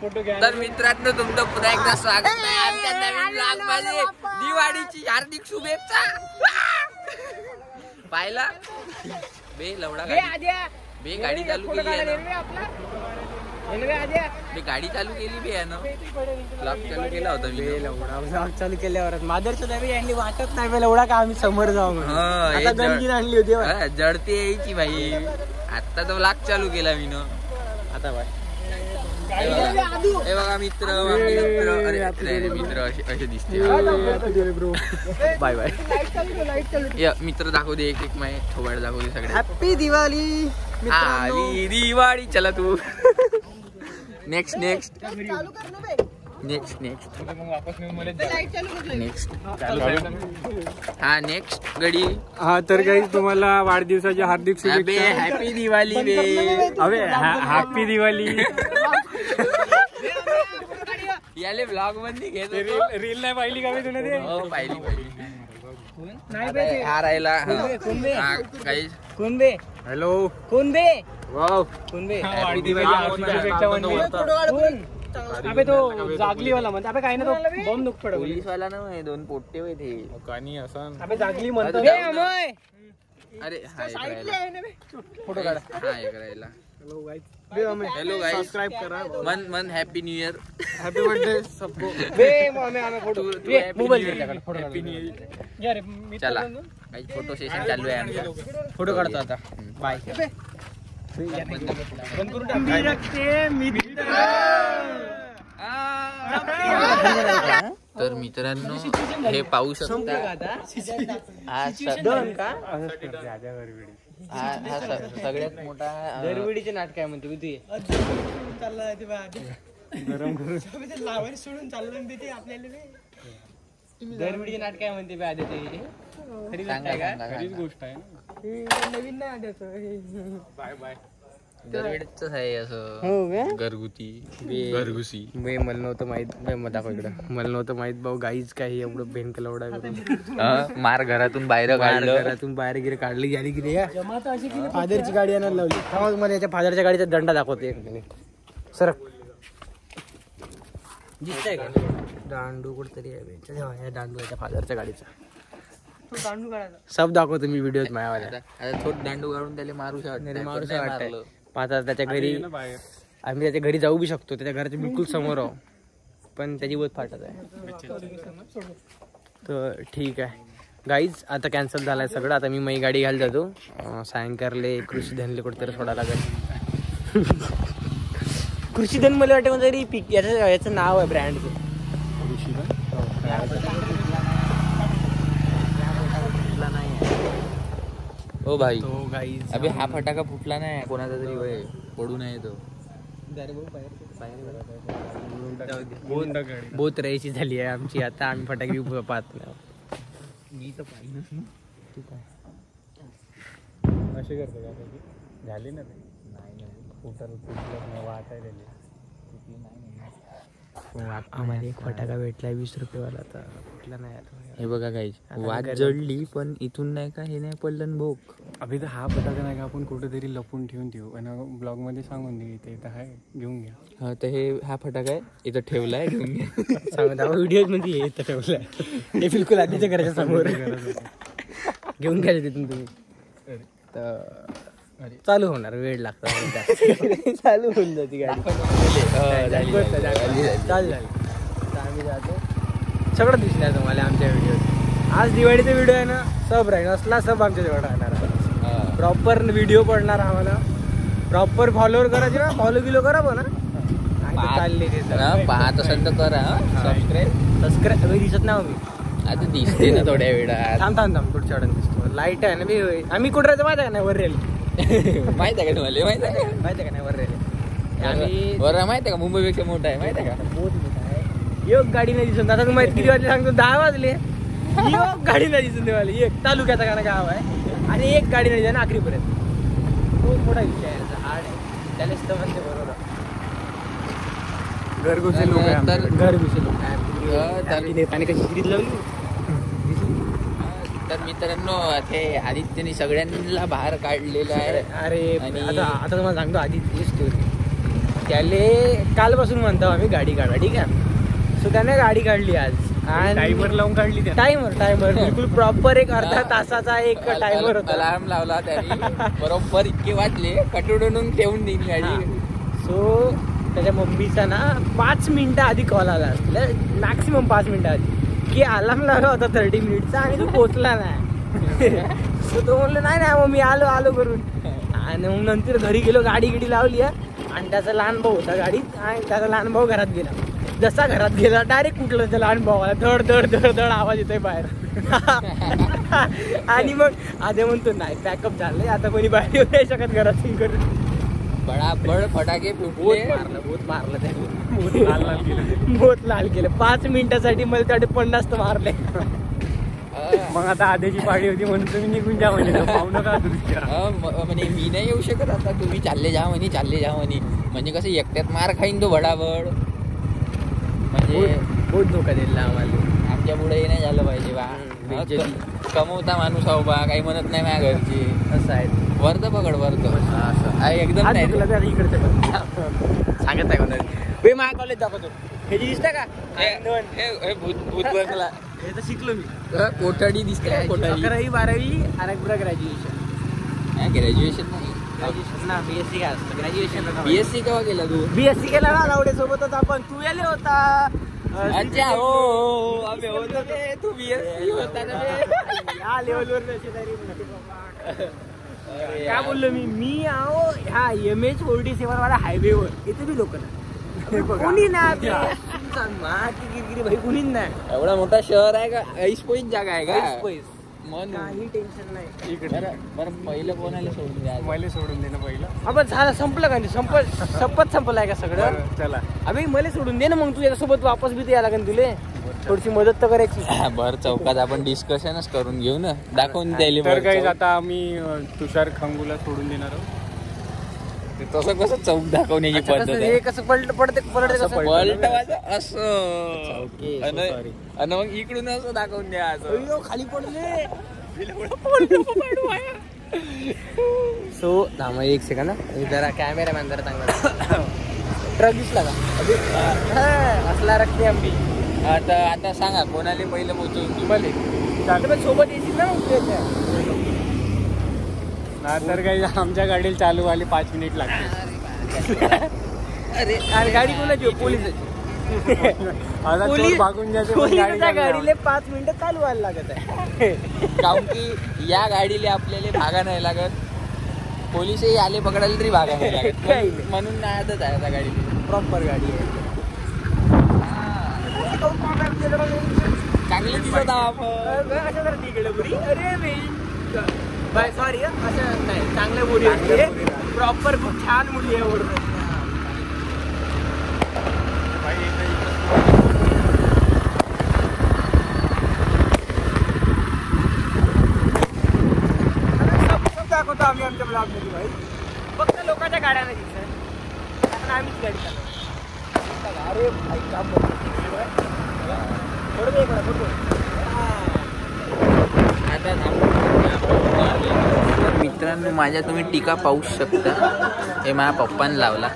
तर मित्रांनो तुमचं पुन्हा एकदा स्वागत आहे आमच्या नवीन ब्लॉग मध्ये. दिवाळीची हार्दिक शुभेच्छा. पाहिला बे लवडा बे गाडी चालू केली आहे बे गाडी चालू केली बे यानं. ब्लॉग चालू केला होता मी. ब्लॉग चालू केल्यावर मादरचं नाही यांनी वाटत नाही बे लवडा का आम्ही समोर जाऊ म्हणून. आता गणगीन आणली होती जडती यायची भाई. आता तर ब्लॉग चालू केला मी न. आता बाय हे बघा मित्र अरे मित्र असे दिसते. बाय बाय मित्र दाखवू दे एक माय थोबाड दाखवू दे सगळे. हॅपी दिवाळी आली दिवाळी. चला तू नेक्स्ट हा नेक्स्ट गडी. हा तर काही तुम्हाला वाढदिवसाच्या हार्दिक शुभेच्छा. हॅपी दिवाळी बे. अबे हॅपी दिवाळी. याले ब्लॉग मध्ये घेतो. रील नाही पाहिली का तुला ते? हो पाहिली नाही हा राहिला. कोण बे? हॅलो कोण बे? वाव कोण बे? हॅपी दिवाळी. अबे तो जागली वाला म्हणतो. अबे काय ना तो बॉम्ब नुक पडव. पोलीस वाला ना दोन पोट्टे होते ते. कानी असं. अबे जागली म्हणतो. अरे फोटो काढा. हा एक राहिला. हेलो गाइस सब्सक्राइब करा. मन happy new year. Happy birthday सबको. बे हमें फोटो मोबाईल दे त्याकडे. Photo happy new year. यार चला काही फोटो सेशन चालू आहे आमचा. फोटो काढतो आता. बाय. बंद करून टाक. तर मित्रांनो हे पाहू शकता. हा सगळ्यात मोठा दरवेळीचे नाटक आहे म्हणते तू. गरम करून सोडून चाललं ते आपल्याला. दरवेळीचे नाटक आहे म्हणते आधी ते. खरी गोष्ट आहे. नवीन नाही आठवत. Bye bye. दरवेळेच आहे असं घरगुती. मला नव्हतं माहित. दाखव इकडं. मला नव्हतं माहित भाऊ गाईच काही एवढं बेन केला एवढा मार घरातून बाहेर गिरे काढली गेली की फादरची गाडी आणायला लावली. मला याच्या फादरच्या गाडीचा दंडा दाखवते. सर दिसतंय का दांडू कुठतरी आहे. दांडू याच्या फादरच्या गाडीचा सब दाखवतो मी व्हिडिओत माझ्या. थोडं दांडू काढून त्याला मारू वाटतं. पाहता त्याच्या घरी आम्ही त्याच्या घरी जाऊ बी शकतो. त्याच्या घराच्या बिलकुल समोर आहो पण त्याची बोत फाटत आहे. तर ठीक आहे गाईज आता कॅन्सल झालाय सगळं. आता मी मई गाडी घ्यायला जातो. सायंकाळले कृषी धनले कुठेतरी सोडायला लागेल. कृषी धन मला वाटतं तरी पीक याचं नाव आहे ब्रँडचं. ओ भाई अबे हा फटाका फुटला नाही कोणाचा तरी वय पडू नये तो. बोत राहायची झाली आहे आमची. आता आम्ही फटाके पाहत नाही. मी तर पाहिजे तू काय असे करतो का झाली ना ते. नाही वाटायला आम्हाला एक फटाका भेटला 20 रुपयेवाला. तर कुठला नाही आला. हे बघा काही वाट जळली पण इथून नाही का हे नाही पडलं भोक. अभि तर हा फटाका नाही का आपण कुठेतरी लपून ठेवू आणि ब्लॉग मध्ये सांगून दे इथे आहे घेऊन घ्या. हा तर हे हा फटाका आहे इथं ठेवलाय घेऊन घ्या. सांगून व्हिडिओ मध्ये हे इथं ठेवलाय. हे बिलकुल आधीच्या घराच्या समोर घेऊन घ्यायचं तिथून तुम्ही. तर चालू होणार वेळ लागतो. चालू होऊन जाते गाडी. चालू झाली. आम्ही जातो. सगळं दिसणार तुम्हाला आमच्या व्हिडिओत. आज दिवाळीचा व्हिडिओ आहे ना. सब राहील असला सब आमच्या जवळ राहणार. प्रॉपर व्हिडिओ पडणार आम्हाला. प्रॉपर फॉलोवर करायचे ना. फॉलो किलो करा पण चालले पाहत असेल तर करा. सबस्क्राईब दिसत ना मी आता दिसते ना थोड्या वेळात. थांब पुढच्या वेळेला दिसतो. लाईट आहे ना मी. आम्ही कुठं राहायचं माहिती आहे का नाही. वर रेल माहित आहे का तुम्हाला? माहित आहे का नाही. वर रेल आम्ही माहित आहे का मुंबईपेक्षा मोठा आहे माहित आहे का. बहुत मोठा आहे. एक गाडी नाही दिसून. आता तुम्ही किती वाजले सांगतो. 10 वाजले. एक गाडी नाही दिसून देवाली. एक तालुक्याचा का गाव आहे आणि एक गाडी नाही ना आखरीपर्यंत. खूप मोठा विषय आहे. हार्ड आहे त्यालाच तर म्हणते बरोबर. घरगुती लोक घरगुती लोक आणि कशी सिरीज लावली. तर मित्रांनो ते आदित्यने सगळ्यांना बाहेर काढलेलं आहे. अरे आता तुम्हाला सांगतो आदित्य स्टोरी. त्याले कालपासून म्हणतो आम्ही गाडी काढा, ठीक आहे. सो त्याने गाडी काढली आज आणि टाइमर लावून काढली. टायमर बिलकुल प्रॉपर एक अर्धा तासाचा एक टायमर होता. अलार्म लावला त्याने, बरोबर इतके वाजले कटोडून ठेवून देईल गाडी. सो त्याच्या मम्मीचा ना 5 मिनिटं आधी कॉल आला असतील, मॅक्सिमम 5 मिनिटं आधी, की अलार्म लावला होता 30 मिनिटचा आणि तो पोचला नाही. सो तो म्हणलं नाही मम्मी आलो करून. आणि मग नंतर घरी गेलो, गाडी लावली आणि त्याचा लहान भाऊ होता गाडीत आणि त्याचा लहान भाऊ घरात गेला. जसा घरात गेला डायरेक्ट कुठलं त्या लहान भावाला धड आवाज येतोय बाहेर. आणि मग आधी म्हणतो नाही पॅकअप झालंय आता, कोणी बाहेर येऊ नाही शकत घरातून करून. बडाबड फटाके फुटले, बहुत मारलं त्याने, बहुत लाल केलं. 5 मिनिटासाठी मला त्याने 50 मारले. मग आता आधीची पाडी होती म्हणून तुम्ही निघून जा म्हणजे पाहू नका. म्हणजे मी नाही येऊ शकत आता, तुम्ही चालले जा म्हणे. म्हणजे कसं एकट्यात मार खाईन तो बडाबड. म्हणजे बहुत धोका दिला आम्हाला. आमच्या पुढे नाही झालं पाहिजे बा. कमवता माणूस आहो बा, काही म्हणत नाही माझ्या घरची. असं आहे. वरत पकड एकदम नाही सांगत नाही कोणाला. माझ्या कॉलेज दाखवतो हे दिसतं का, भूत बसला. हे तर शिकलो मी. कोठाडी दिसते, 11वी 12वी अनकपुरा ग्रॅज्युएशन. ग्रॅज्युएशन नाही, ना बीएससी काय असतं ग्रॅज्युएशन. बीएससी केव्हा केला तू? बीएससी केला ना लावडे सोबतच आपण. तू गेले होता. अच्छा हो आम्ही होतो ते, तू बीएससी होता ना ते. या लेवलवर काय बोललो मी आहो ह्या MH47 वाला हायवेवर, इथे बी लोक नाही, कोणी नाही भाई, कोणी नाही. एवढा मोठा शहर आहे का? ऐस पैस जागा आहे का? म्हणून काही टेन्शन नाही. बरं पहिलं कोणाला सोडून द्या? मला सोडून दे ना पहिलं. आपण झालं, संपलं का नाही? संपलं आहे का सगळं? चला अबे मला सोडून दे ना, मग तू याच्यासोबत वापस बी यायला लागेल तुले. थोडीशी मदत तर करायची. भर चौकात आपण डिस्कशनच करून घेऊ ना, दाखवून द्यायला. तर काही आता आम्ही तुषार खंगूला सोडून देणार आहोत. तसं कसं चौक दाखवण्याची पद्धत आहे. हे कसं पलटवायचं असं, आणि मग इकडून असं दाखवून द्या. खाली पडले. सो थांबा 1 सेकंड, जरा कॅमेरामॅन जरा चांगला. ट्रक दिसला का? असला रखते आंबी. आता सांगा कोणाला पहिलं पोहोचवून मला सोबत येशील ना. तर काही आमच्या गाडीला चालू आली 5 मिनिट लागते. अरे गाडी कोणाची? पोलिसाची. भागून पोलिसाच्या गाडीला 5 मिनिटं चालू व्हायला लागत आहे. कारण की या गाडीला आपल्याला भागा नाही लागत, पोलिसही आले पकडायला तरी भागा नाही लागत. म्हणून नाही आदत आहे त्या गाडी, प्रॉपर गाडी आहे. चांगली दिसत आपण. बाय सॉरी, असं नाही, चांगल्या मुली असते प्रॉपर, खूप छान मुली आहे. दाखवतो आम्ही आमच्या ब्लॉगमध्ये भाई, फक्त लोकांच्या गाड्या नाही दिसत, आपण आम्हीच गाडी चालवतो. अरे भाई काम मित्रांनो, माझ्या तुम्ही टीका पाहू शकता. हे माझ्या पप्पाने लावला.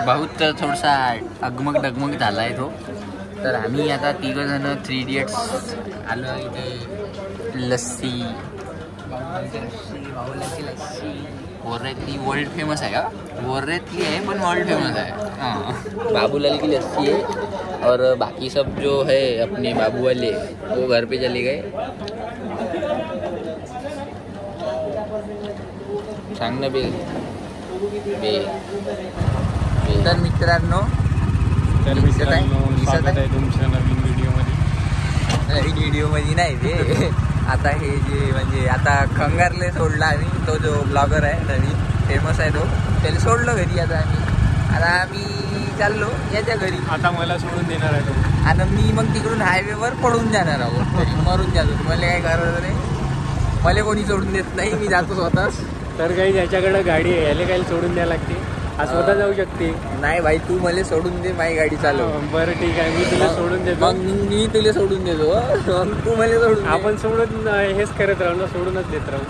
बहुत थोडासा डगमग झाला आहे तो. तर आम्ही आता 3 जण 3 इडियट्स आलो. इथे लस्सी, गोर्रेतली वर्ल्ड फेमस है का? गोर्रेतली है पण वर्ल्ड फेमस है. हाँ, बाबूलाल की लस्सी है. और बाकी सब जो है अपने बाबू वाले वो घर पे चले गए. सांग ना बे. तर मित्रांनो, स्वागत आहे तुमच्या नवीन व्हिडिओमध्ये नाही ते. आता हे जे म्हणजे आता खंगारले सोडला आम्ही, तो जो ब्लॉगर आहे नवीन फेमस आहे तो, त्याला सोडलं घरी. आता आम्ही चाललो याच्या घरी. आता मला सोडून देणार आहे तो. आणि मी मग तिकडून हायवेवर पडून जाणार आहोत, तरी मरून जातो. मला काय करायचं नाही, मला कोणी सोडून देत नाही, मी जातो स्वतःच. तर काही ज्याच्याकडे गाडी आहे याला काही सोडून द्यायला लागते, स्वतः जाऊ शकते. नाही भाई, तू मला सोडून दे, माझी गाडी चालव. बरं ठीक आहे, मी तुला सोडून देतो. मग मी तुला सोडून देतो, तू मला सोडून. आपण सोडून हेच करत राहू ना, सोडूनच देत राहू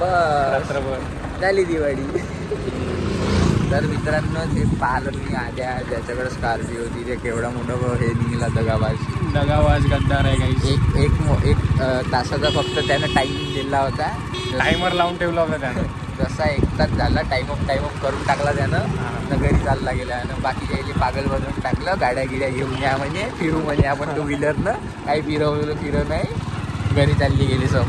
रात्रभर. झाली दिवाळी. तर मित्रांनो ते पाहिलं तुम्ही आद्या ज्याच्याकडे स्कॉर्पिओ होती ते केवढा मोठं हे निघाला दगाबाज गद्दार आहे काही. एक तासाचा फक्त त्यानं टाइम दिला होता. टायमर लावून ठेवला होता त्यानं. जसा 1 तास झाला टाइम ऑफ करून टाकला त्यानं. घरी चालला गेला आणि बाकी यायले पागल बनवून टाकलं. गाड्या घेऊन या म्हणे फिरू म्हणे आपण 2 व्हीलरनं. काही फिरव नाही घरी चालली गेली सब.